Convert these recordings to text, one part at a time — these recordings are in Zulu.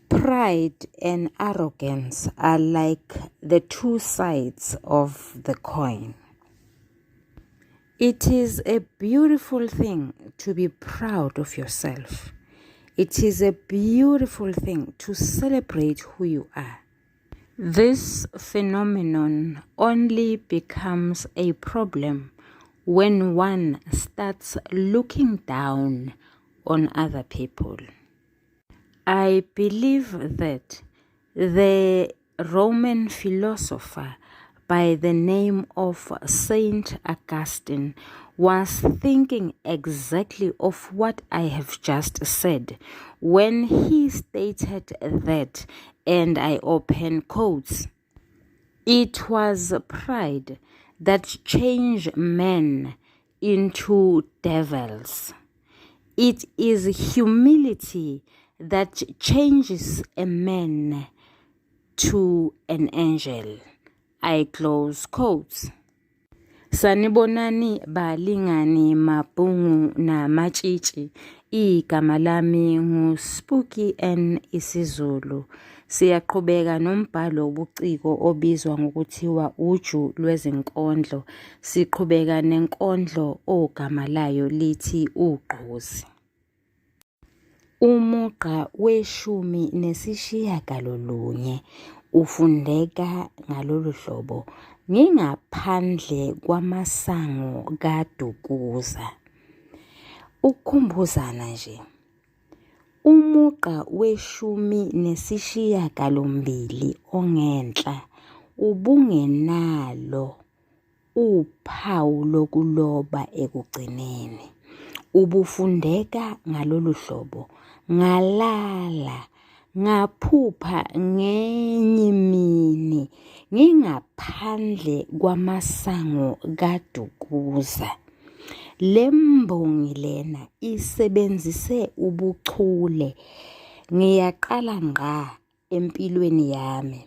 Pride and arrogance are like the two sides of the coin. It is a beautiful thing to be proud of yourself. It is a beautiful thing to celebrate who you are. This phenomenon only becomes a problem when one starts looking down on other people. I believe that the Roman philosopher by the name of Saint Augustine was thinking exactly of what I have just said when he stated that, and I open quotes, "It was pride that changed men into devils. It is humility that changes a man to an angel." I close quotes. Sanibonani balingani mabhungu na matshitshi. Igama lami nguSpooky N isiZulu. Siyaqhubeka nombhalo wobuciko obizwa ngokuthiwa uju lwezinkondlo. Siqhubeka nenkondlo ogama layo lithi ugqozi. Umugqa we-18 ufundeka ngalolu hlobo: ngingaphandle kwamasango kaDukuza. Ukukhumbuzana nje, umugqa we-18 ongenhla ubungenalo uphawu lokuloba ekugcineni. Ubufundeka ngalolu hlobo: ngalala ngaphupha ngenye imini ngingaphandle kwamasango kaDukuza. Le mbongi lena isebenzise ubuchule. Ngiyaqala ngqa empilweni yami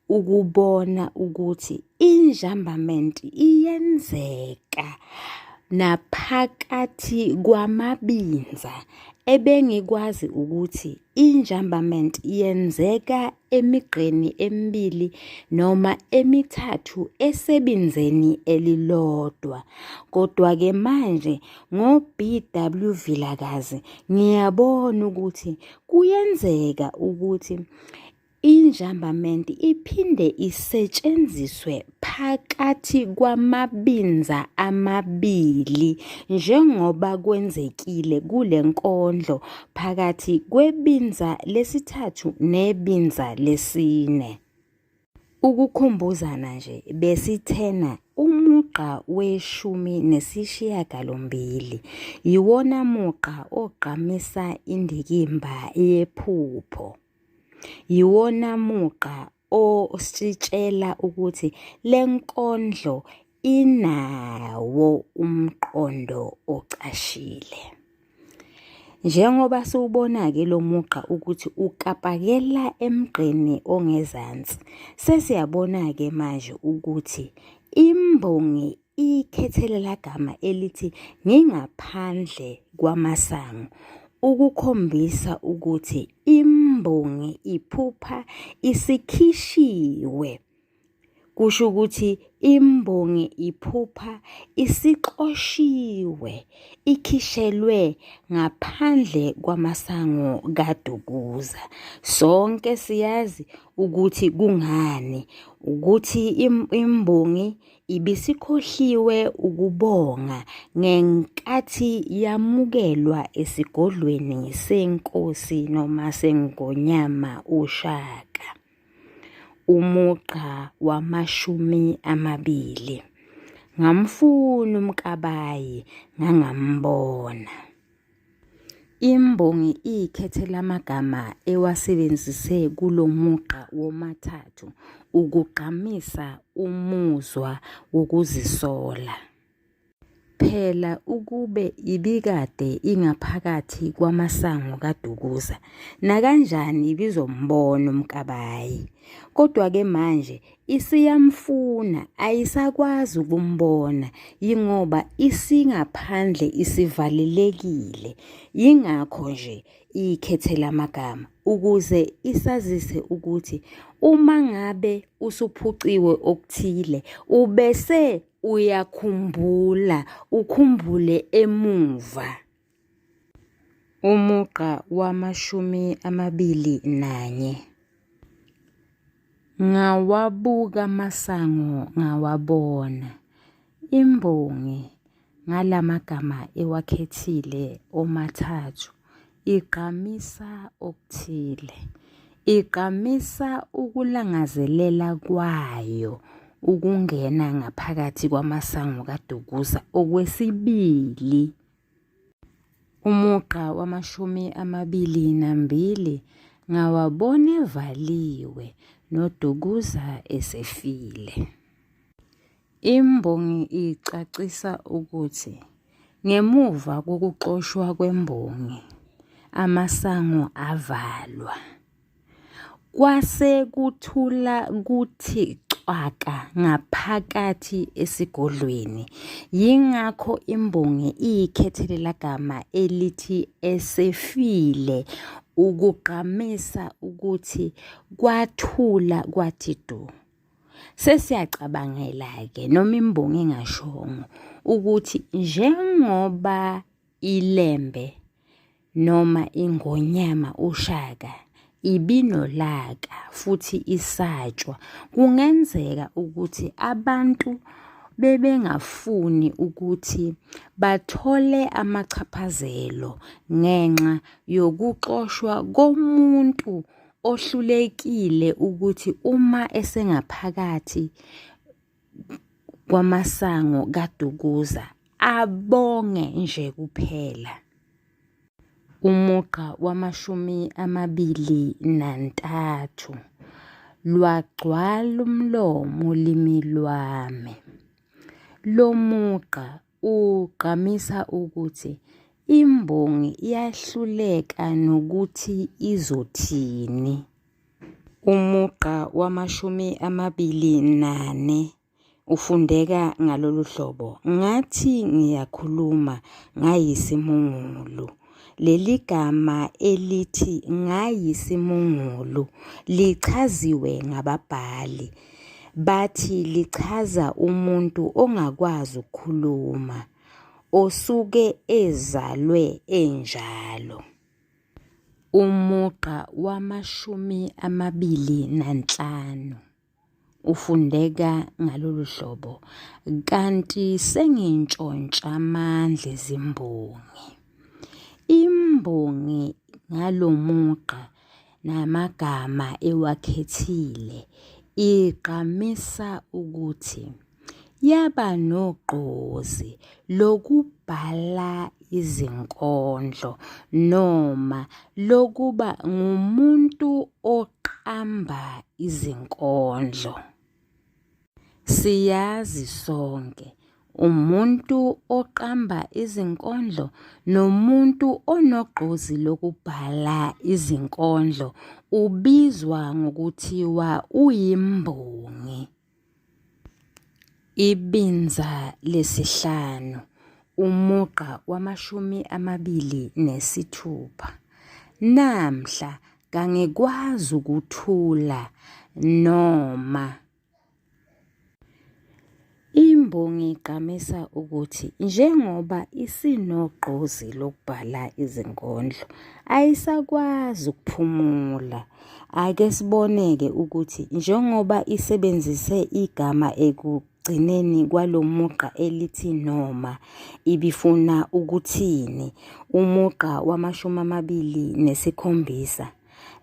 ukubona ukuthi injambamenti iyenzeka naphakathi kwamabinza. Ebengikwazi ukuthi injambamenti yenzeka emigqeni emibili noma emithathu esebinzeni elilodwa. Kodwa-ke manje ngo-B.W. Vilakazi ngiyabona ukuthi kuyenzeka ukuthi injambamenti iphinde isetshenziswe phakathi kwamabinza amabili njengoba kwenzekile kule nkondlo phakathi kwebinza lesithathu nebinza lesine. Ukukhumbuzana nje besithena umugqa we-18 yiwona mugqa ogqamisa indikimba yephupho. Yiwona mugqa ositshela ukuthi le nkondlo inawo umqondo ocashile. Njengoba siwubona-ke lo mugqa ukuthi ukapakela emgqeni ongezansi, sesiyabona-ke manje ukuthi imbongi ikhethelela gama elithi ngingaphandle kwamasango, ukukhombisa ukuthi imbongi iphupha isikhishiwe. Kusho ukuthi imbongi iphupha isixoshiwe, ikhishelwe ngaphandle kwamasango kaDukuza. Sonke siyazi ukuthi kungani, ukuthi imbongi ibisikhohliwe ukubonga ngenkathi yamukelwa esigodlweni senkosi noma sengonyama uShaka. Umugqa wama-20 ngamfuna uMkabayi ngangambona. Imbongi ikhethela amagama ewasebenzise kulo mugqa womathathu ukugqamisa umuzwa wokuzisola. Phela ukube ibikade ingaphakathi kwamasango kaDukuza, nakanjani ibizombona uMkabayi. Kodwa-ke manje isiyamfuna, ayisakwazi ukumbona yingoba isingaphandle isivalelekile. Yingakho nje ikhethele amagama ukuze isazise ukuthi uma ngabe usuphuciwe okuthile ubese uyakhumbula, ukhumbule emuva. Umugqa wama-21. Ngawabuka amasango ngawabona, imbongi ngalamagama ewakhethile omathathu igqamisa okuthile, igqamisa ukulangazelela kwayo ukungena ngaphakathi kwamasango kaDukuza okwesibili. Umugqa wama-22 ngawabona evaliwe noDukuza esefile. Imbongi icacisa ukuthi ngemuva kokuxoshwa kwembongi amasango avalwa. Kwase kuthula kuthi cwaka ngaphakathi esigodlweni, yingakho imbongi ikhethelele gama elithi esefile ukugqamisa ukuthi kwathula kwathi du. Sesiyacabangela-ke noma imbongi ingashongo ukuthi njengoba ilembe noma ingonyama uShaka ibinolaka futhi isatshwa, kungenzeka ukuthi abantu bebengafuni ukuthi bathole amachaphazelo ngenxa yokuxoshwa komuntu ohlulekile ukuthi uma esengaphakathi kwamasango kaDukuza abonge nje kuphela. Umugqa wama-23. Lwagcwala umlomo ulimi lwami. Lo mugqa ugqamisa ukuthi imbongi iyahluleka nokuthi izothini. Umugqa wama-24 ufundeka ngalolu hlobo, ngathi ngiyakhuluma ngayisimungulu. Leli gama elithi ngayisimungulu lichaziwe ngababhali, bathi lichaza umuntu ongakwazi ukukhuluma, osuke ezalwe enjalo. Umugqa wama-25 ufundeka ngalolu hlobo, kanti sengintshontsha amandla ezimbongi. Imbongi ngalomugqa namagama ewakhethile igqamisa ukuthi yaba nogqozi lokubhala izinkondlo noma lokuba ngumuntu oqamba izinkondlo. Siyazi sonke umuntu oqamba izinkondlo nomuntu onogqozi lokubhala izinkondlo ubizwa ngokuthiwa uyimbongi. Ibinza lesi-5. Umugqa wama-26. Namhla kangikwazi ukuthula noma. Imbongi igqamisa ukuthi njengoba isinogqozi lokubhala izinkondlo ayisakwazi ukuphumula. Ake siboneke ukuthi njengoba isebenzise igama ekugcineni kwalo mugqa elithi noma ibifuna ukuthini. Umugqa wama-27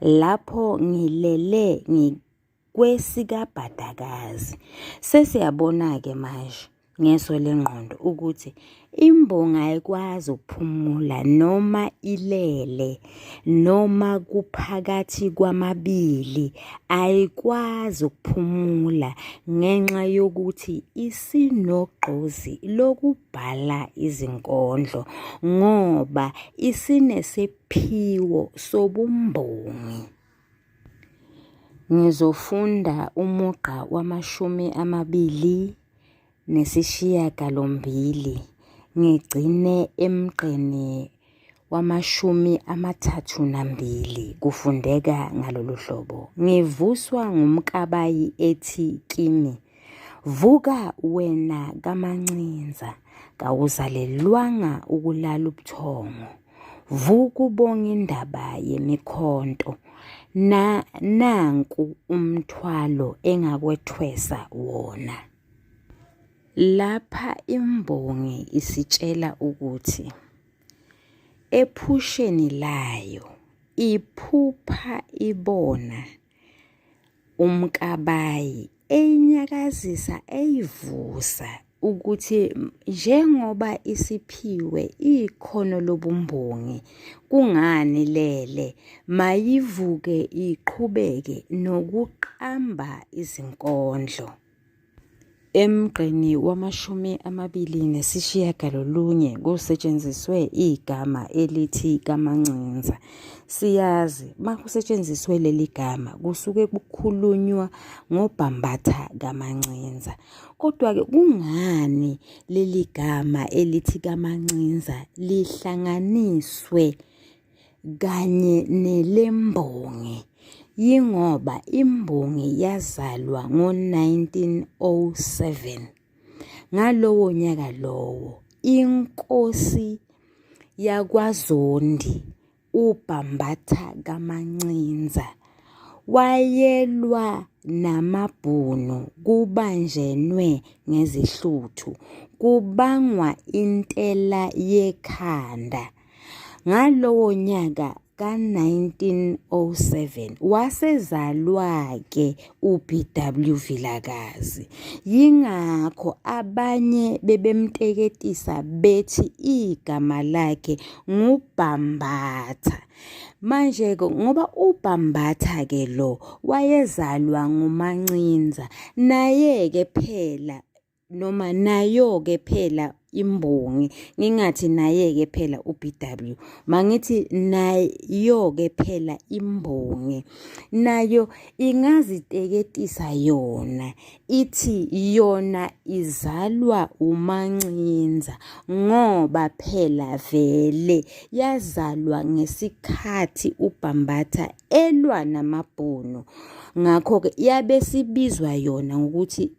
lapho ngilele kwesikabhadakazi. Sesiyabona-ke manje ngeso lengqondo ukuthi imbongi ayikwazi ukuphumula noma ilele noma kuphakathi kwamabili, ayikwazi ukuphumula ngenxa yokuthi isinogqozi lokubhala izinkondlo ngoba isinesiphiwo sobumbongi. Ngizofunda umugqa wama-28 ngigcine emgqeni wama-32 kufundeka ngalolu hlobo. Ngivuswa ngumkabayi ethi kimi, "Vuka wena kaMancinza, kawuzalelwanga ukulala ubuthongo. Vuka ubonge indaba yemikhonto. Nanku umthwalo engakwethwesa wona." Lapha imbongi isitshela ukuthi ephusheni layo iphupha ibona umkabayi eyinyakazisa eyivusa ukuthi njengoba isiphiwe ikhono lobumbongi, kungani lele mayivuke iqhubeke nokuqamba izinkondlo. Emgqeni wama-29 kusetshenziswe igama elithi kaMancinza. Siyazi makusetshenziswe leli gama kusuke kukhulunywa ngobhambatha kaMancinza. Kodwa-ke kungani leli gama elithi kaMancinza lihlanganiswe kanye nelembongi? Yingoba imbongi yazalwa ngo-1907. Ngalowo nyaka lowo inkosi yakwaZondi uBhambatha kaMancinza wayelwa namaBhunu, kubanjenwe ngezihluthu, kubangwa intela yekhanda. Ngalowo nyaka ka-1907 wasezalwa-ke uB.W. Vilakazi. Yingakho abanye bebemteketisa bethi igama lakhe nguBhambatha. Manje-ke ngoba uBhambatha-ke lo wayezalwa nguMancinza, naye-ke phela noma nayo-ke phela imbongi, ngingathi naye-ke phela uB.W, mangithi nayo-ke phela imbongi, nayo ingaziteketisa yona ithi yona izalwa uMancinza ngoba phela vele yazalwa ngesikhathi uBhambatha elwa namaBhunu. Ngakho-ke yabe sibizwa yona ngokuthi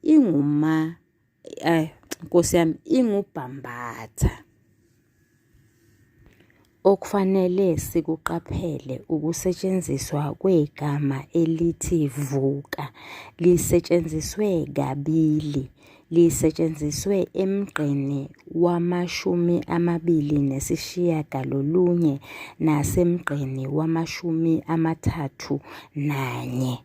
Nkosi yami, inguBhambatha. Okufanele sikuqaphele ukusetshenziswa kwegama elithi vuka. Lisetshenziswe kabili. Lisetshenziswe emgqeni wama-29 nasemgqeni wama-31.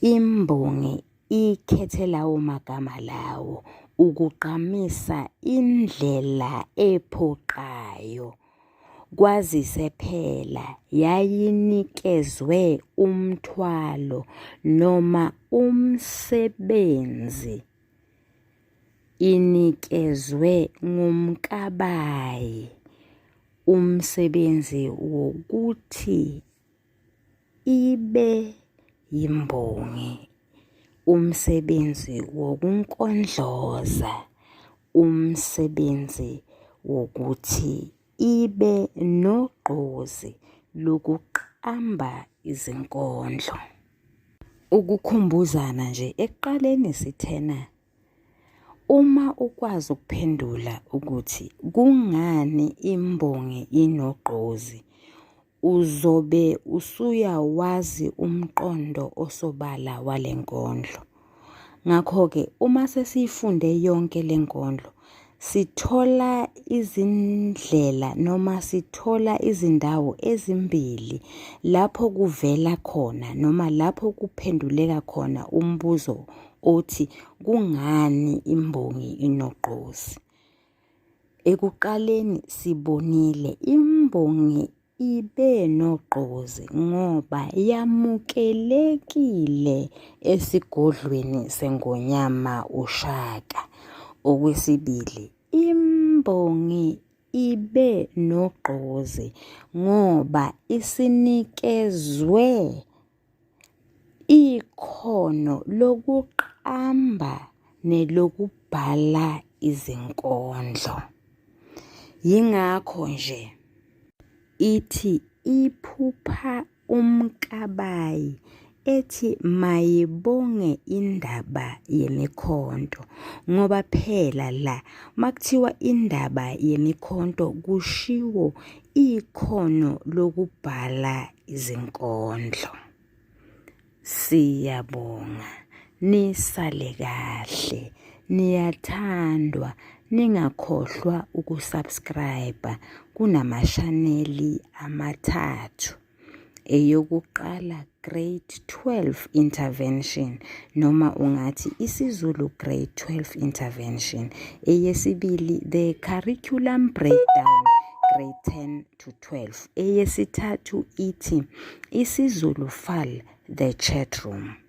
Imbongi ikhethe lawo magama lawo ukugqamisa indlela ephoqayo. Kwazise phela yayinikezwe umthwalo noma umsebenzi. Inikezwe ngumkabayi umsebenzi wokuthi ibe yimbongi. Umsebenzi wokunkondloza, umsebenzi wokuthi ibe nogqozi lokuqamba izinkondlo. Ukukhumbuzana nje ekuqaleni sithena, uma ukwazi ukuphendula ukuthi kungani imbongi inogqozi, uzobe usuyawazi umqondo osobala walenkondlo. Ngakho-ke uma sesiyifunde yonke lenkondlo, sithola izindlela noma sithola izindawo ezimbili lapho kuvela khona noma lapho kuphenduleka khona umbuzo othi kungani imbongi inogqozi. Ekuqaleni sibonile imbongi ibe nogqozi ngoba yamukelekile esigodlweni seNgonyama uShaka. Okwesibili, imbongi ibe nogqozi ngoba isinikezwe ikhono lokuqamba nelokubhala izinkondlo. Yingakho nje ithi iphupha uMkabayi ethi mayibonge indaba yemikhonto, ngoba phela la makuthiwa indaba yemikhonto kushiwo ikhono lokubhala izinkondlo. Siyabonga, nisale kahle, niyathandwa, ningakhohlwa ukusubscribe kunamashaneli amathathu. Eyokuqala Grade 12 Intervention noma ungathi isiZulu Grade 12 Intervention. Eyesibili The Curriculum Breakdown Grade 10 to 12. Eyesithathu ithi isiZulu Fal The Chat Room.